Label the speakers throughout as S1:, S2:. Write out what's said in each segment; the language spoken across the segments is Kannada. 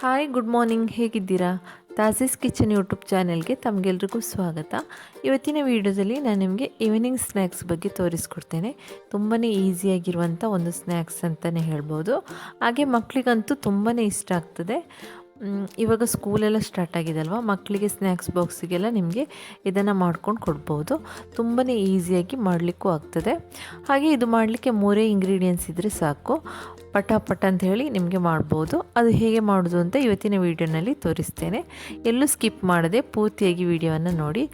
S1: ಹಾಯ್ ಗುಡ್ ಮಾರ್ನಿಂಗ್, ಹೇಗಿದ್ದೀರಾ? ತಾಜೀಸ್ ಕಿಚನ್ ಯೂಟ್ಯೂಬ್ ಚಾನೆಲ್ಗೆ ತಮಗೆಲ್ರಿಗೂ ಸ್ವಾಗತ. ಇವತ್ತಿನ ವಿಡಿಯೋದಲ್ಲಿ ನಾನು ನಿಮಗೆ ಈವ್ನಿಂಗ್ ಸ್ನ್ಯಾಕ್ಸ್ ಬಗ್ಗೆ ತೋರಿಸ್ಕೊಡ್ತೇನೆ. ತುಂಬಾ ಈಸಿಯಾಗಿರುವಂಥ ಒಂದು ಸ್ನ್ಯಾಕ್ಸ್ ಅಂತಲೇ ಹೇಳ್ಬೋದು. ಹಾಗೆ ಮಕ್ಕಳಿಗಂತೂ ತುಂಬಾ ಇಷ್ಟ ಆಗ್ತದೆ. ಇವಾಗ ಸ್ಕೂಲೆಲ್ಲ ಸ್ಟಾರ್ಟ್ ಆಗಿದೆ ಅಲ್ವಾ, ಮಕ್ಕಳಿಗೆ ಸ್ನ್ಯಾಕ್ಸ್ ಬಾಕ್ಸಿಗೆಲ್ಲ ನಿಮಗೆ ಇದನ್ನು ಮಾಡ್ಕೊಂಡು ಕೊಡ್ಬೋದು. ತುಂಬಾ ಈಸಿಯಾಗಿ ಮಾಡಲಿಕ್ಕೂ ಆಗ್ತದೆ. ಹಾಗೆ ಇದು ಮಾಡಲಿಕ್ಕೆ 3 ಇಂಗ್ರೀಡಿಯೆಂಟ್ಸ್ ಇದ್ದರೆ ಸಾಕು, ಪಟ ಅಂತ ಹೇಳಿ ನಿಮಗೆ ಮಾಡ್ಬೋದು. ಅದು ಹೇಗೆ ಮಾಡೋದು ಅಂತ ಇವತ್ತಿನ ವಿಡಿಯೋನಲ್ಲಿ ತೋರಿಸ್ತೇನೆ. ಎಲ್ಲೂ ಸ್ಕಿಪ್ ಮಾಡದೆ ಪೂರ್ತಿಯಾಗಿ ವಿಡಿಯೋವನ್ನು ನೋಡಿ.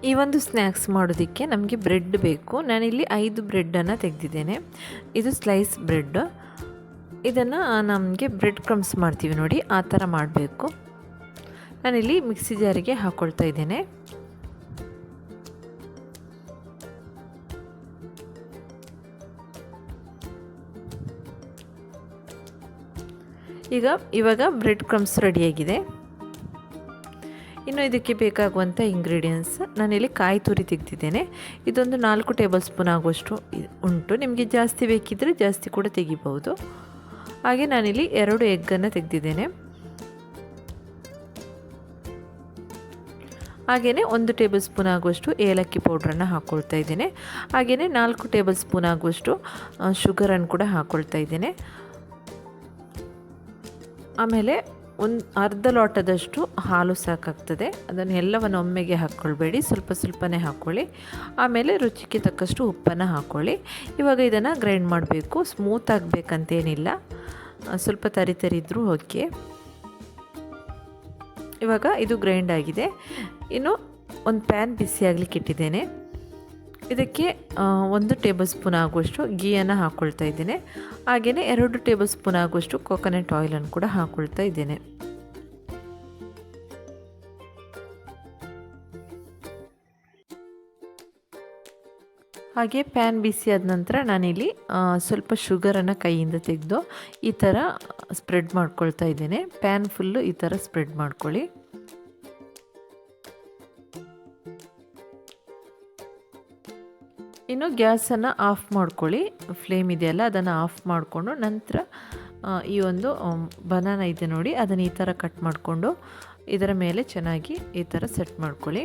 S1: ಈ ಒಂದು ಸ್ನ್ಯಾಕ್ಸ್ ಮಾಡೋದಕ್ಕೆ ನಮಗೆ ಬ್ರೆಡ್ ಬೇಕು. ನಾನಿಲ್ಲಿ 5 ಬ್ರೆಡ್ಡನ್ನು ತೆಗೆದಿದ್ದೇನೆ. ಇದು ಸ್ಲೈಸ್ ಬ್ರೆಡ್. ಇದನ್ನು ನಮಗೆ ಬ್ರೆಡ್ ಕ್ರಮ್ಸ್ ಮಾಡ್ತೀವಿ ನೋಡಿ, ಆ ಥರ ಮಾಡಬೇಕು. ನಾನಿಲ್ಲಿ ಮಿಕ್ಸಿ ಜಾರಿಗೆ ಹಾಕ್ಕೊಳ್ತಾ ಇದ್ದೇನೆ. ಇವಾಗ ಬ್ರೆಡ್ ಕ್ರಮ್ಸ್ ರೆಡಿಯಾಗಿದೆ. ಇನ್ನು ಇದಕ್ಕೆ ಬೇಕಾಗುವಂಥ ಇಂಗ್ರೀಡಿಯೆಂಟ್ಸ್, ನಾನಿಲ್ಲಿ ಕಾಯಿ ತುರಿ ತೆಗೆದಿದ್ದೇನೆ. ಇದೊಂದು 4 ಟೇಬಲ್ ಸ್ಪೂನ್ ಆಗುವಷ್ಟು ಉಂಟು. ನಿಮಗೆ ಜಾಸ್ತಿ ಬೇಕಿದ್ದರೆ ಜಾಸ್ತಿ ಕೂಡ ತೆಗಿಬಹುದು. ಹಾಗೆ ನಾನಿಲ್ಲಿ 2 ಎಗ್ಗನ್ನು ತೆಗೆದಿದ್ದೇನೆ. ಹಾಗೆಯೇ 1 ಟೇಬಲ್ ಸ್ಪೂನ್ ಆಗುವಷ್ಟು ಏಲಕ್ಕಿ ಪೌಡ್ರನ್ನು ಹಾಕ್ಕೊಳ್ತಾ ಇದ್ದೇನೆ. ಹಾಗೆಯೇ 4 ಟೇಬಲ್ ಸ್ಪೂನ್ ಆಗುವಷ್ಟು ಶುಗರನ್ನು ಕೂಡ ಹಾಕ್ಕೊಳ್ತಾ ಇದ್ದೇನೆ. ಆಮೇಲೆ ಒಂದು ಅರ್ಧ ಲೋಟದಷ್ಟು ಹಾಲು ಸಾಕಾಗ್ತದೆ. ಅದನ್ನು ಎಲ್ಲವನ್ನು ಒಮ್ಮೆಗೆ ಹಾಕ್ಕೊಳ್ಬೇಡಿ, ಸ್ವಲ್ಪನೇ ಹಾಕ್ಕೊಳ್ಳಿ. ಆಮೇಲೆ ರುಚಿಗೆ ತಕ್ಕಷ್ಟು ಉಪ್ಪನ್ನು ಹಾಕ್ಕೊಳ್ಳಿ. ಇವಾಗ ಇದನ್ನು ಗ್ರೈಂಡ್ ಮಾಡಬೇಕು. ಸ್ಮೂತ್ ಆಗಬೇಕಂತೇನಿಲ್ಲ, ಸ್ವಲ್ಪ ತರಿ ಇದ್ದರೂ ಓಕೆ. ಇವಾಗ ಇದು ಗ್ರೈಂಡ್ ಆಗಿದೆ. ಇನ್ನು ಒಂದು ಪ್ಯಾನ್ ಬಿಸಿ ಆಗಲಿಕ್ಕೆ ಇಟ್ಟಿದ್ದೇನೆ. ಇದಕ್ಕೆ 1 ಟೇಬಲ್ ಸ್ಪೂನ್ ಆಗುವಷ್ಟು ಗೀಯನ್ನು ಹಾಕ್ಕೊಳ್ತಾ ಇದ್ದೇನೆ. ಹಾಗೆಯೇ 2 ಟೇಬಲ್ ಸ್ಪೂನ್ ಆಗುವಷ್ಟು ಕೊಕೊನಟ್ ಆಯಿಲನ್ನು ಕೂಡ ಹಾಕ್ಕೊಳ್ತಾ ಇದ್ದೇನೆ. ಹಾಗೆ ಪ್ಯಾನ್ ಬಿಸಿ ಆದ ನಂತರ ನಾನಿಲ್ಲಿ ಸ್ವಲ್ಪ ಶುಗರನ್ನು ಕೈಯಿಂದ ತೆಗೆದು ಈ ಥರ ಸ್ಪ್ರೆಡ್ ಮಾಡ್ಕೊಳ್ತಾ ಇದ್ದೇನೆ. ಪ್ಯಾನ್ ಫುಲ್ಲು ಈ ಥರ ಸ್ಪ್ರೆಡ್ ಮಾಡ್ಕೊಳ್ಳಿ. ಇನ್ನು ಗ್ಯಾಸನ್ನು ಆಫ್ ಮಾಡ್ಕೊಳ್ಳಿ. ಫ್ಲೇಮ್ ಇದೆಯಲ್ಲ, ಅದನ್ನು ಆಫ್ ಮಾಡಿಕೊಂಡು ನಂತರ ಈ ಒಂದು ಬನಾನ ಇದೆ ನೋಡಿ, ಅದನ್ನು ಈ ಥರ ಕಟ್ ಮಾಡಿಕೊಂಡು ಇದರ ಮೇಲೆ ಚೆನ್ನಾಗಿ ಈ ಥರ ಸೆಟ್ ಮಾಡ್ಕೊಳ್ಳಿ.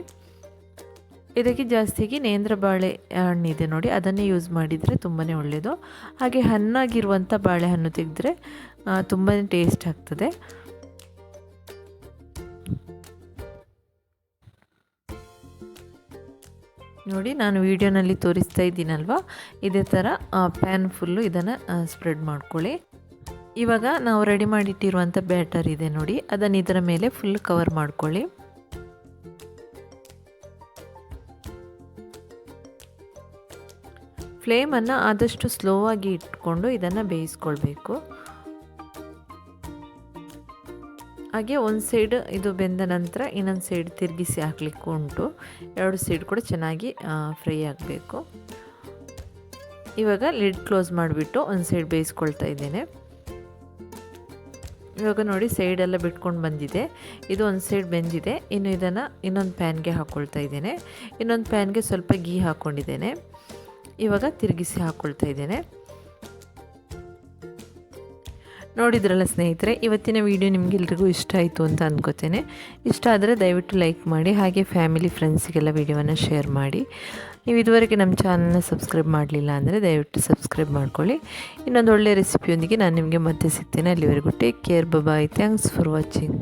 S1: ಇದಕ್ಕೆ ಜಾಸ್ತಿಯಾಗಿ ನೇಂದ್ರ ಬಾಳೆ ಹಣ್ಣಿದೆ ನೋಡಿ, ಅದನ್ನೇ ಯೂಸ್ ಮಾಡಿದರೆ ತುಂಬಾ ಒಳ್ಳೆಯದು. ಹಾಗೆ ಹಣ್ಣಾಗಿರುವಂಥ ಬಾಳೆಹಣ್ಣು ತೆಗೆದ್ರೆ ತುಂಬಾ ಟೇಸ್ಟ್ ಆಗ್ತದೆ. ನೋಡಿ, ನಾನು ವಿಡಿಯೋನಲ್ಲಿ ತೋರಿಸ್ತಾ ಇದ್ದೀನಲ್ವ, ಇದೇ ಥರ ಪ್ಯಾನ್ ಫುಲ್ಲು ಇದನ್ನು ಸ್ಪ್ರೆಡ್ ಮಾಡ್ಕೊಳ್ಳಿ. ಇವಾಗ ನಾವು ರೆಡಿ ಮಾಡಿಟ್ಟಿರುವಂಥ ಬ್ಯಾಟರ್ ಇದೆ ನೋಡಿ, ಅದನ್ನು ಇದರ ಮೇಲೆ ಫುಲ್ ಕವರ್ ಮಾಡ್ಕೊಳ್ಳಿ. ಫ್ಲೇಮನ್ನು ಆದಷ್ಟು ಸ್ಲೋ ಆಗಿ ಇಟ್ಕೊಂಡು ಇದನ್ನು ಬೇಯಿಸ್ಕೊಳ್ಬೇಕು. ಹಾಗೆ ಒಂದು ಸೈಡ್ ಇದು ಬೆಂದ ನಂತರ ಇನ್ನೊಂದು ಸೈಡ್ ತಿರುಗಿಸಿ ಹಾಕಲಿಕ್ಕೂ ಉಂಟು. 2 ಸೈಡ್ ಕೂಡ ಚೆನ್ನಾಗಿ ಫ್ರೈ ಆಗಬೇಕು. ಇವಾಗ ಲಿಡ್ ಕ್ಲೋಸ್ ಮಾಡಿಬಿಟ್ಟು ಒಂದು ಸೈಡ್ ಬೇಯಿಸ್ಕೊಳ್ತಾ ಇದ್ದೇನೆ. ಇವಾಗ ನೋಡಿ, ಸೈಡೆಲ್ಲ ಬಿಟ್ಕೊಂಡು ಬಂದಿದೆ. ಇದು ಒಂದು ಸೈಡ್ ಬೆಂದಿದೆ. ಇನ್ನು ಇದನ್ನು ಇನ್ನೊಂದು ಪ್ಯಾನ್ಗೆ ಹಾಕ್ಕೊಳ್ತಾ ಇದ್ದೇನೆ. ಇನ್ನೊಂದು ಪ್ಯಾನ್ಗೆ ಸ್ವಲ್ಪ ಗೀ ಹಾಕ್ಕೊಂಡಿದ್ದೇನೆ. ಇವಾಗ ತಿರುಗಿಸಿ ಹಾಕ್ಕೊಳ್ತಾ ಇದ್ದೇನೆ. ನೋಡಿದ್ರಲ್ಲ ಸ್ನೇಹಿತರೆ, ಇವತ್ತಿನ ವಿಡಿಯೋ ನಿಮಗೆಲ್ರಿಗೂ ಇಷ್ಟ ಆಯಿತು ಅಂತ ಅಂದ್ಕೋತೇನೆ. ಇಷ್ಟ ಆದರೆ ದಯವಿಟ್ಟು ಲೈಕ್ ಮಾಡಿ. ಹಾಗೆ ಫ್ಯಾಮಿಲಿ ಫ್ರೆಂಡ್ಸಿಗೆಲ್ಲ ವಿಡಿಯೋವನ್ನು ಶೇರ್ ಮಾಡಿ. ನೀವು ಇದುವರೆಗೆ ನಮ್ಮ ಚಾನಲ್ನ ಸಬ್ಸ್ಕ್ರೈಬ್ ಮಾಡಲಿಲ್ಲ ಅಂದರೆ ದಯವಿಟ್ಟು ಸಬ್ಸ್ಕ್ರೈಬ್ ಮಾಡ್ಕೊಳ್ಳಿ. ಇನ್ನೊಂದು ಒಳ್ಳೆಯ ರೆಸಿಪಿಯೊಂದಿಗೆ ನಾನು ನಿಮಗೆ ಮತ್ತೆ ಸಿಗ್ತೇನೆ. ಅಲ್ಲಿವರೆಗೂ take care, bye. Thanks for watching.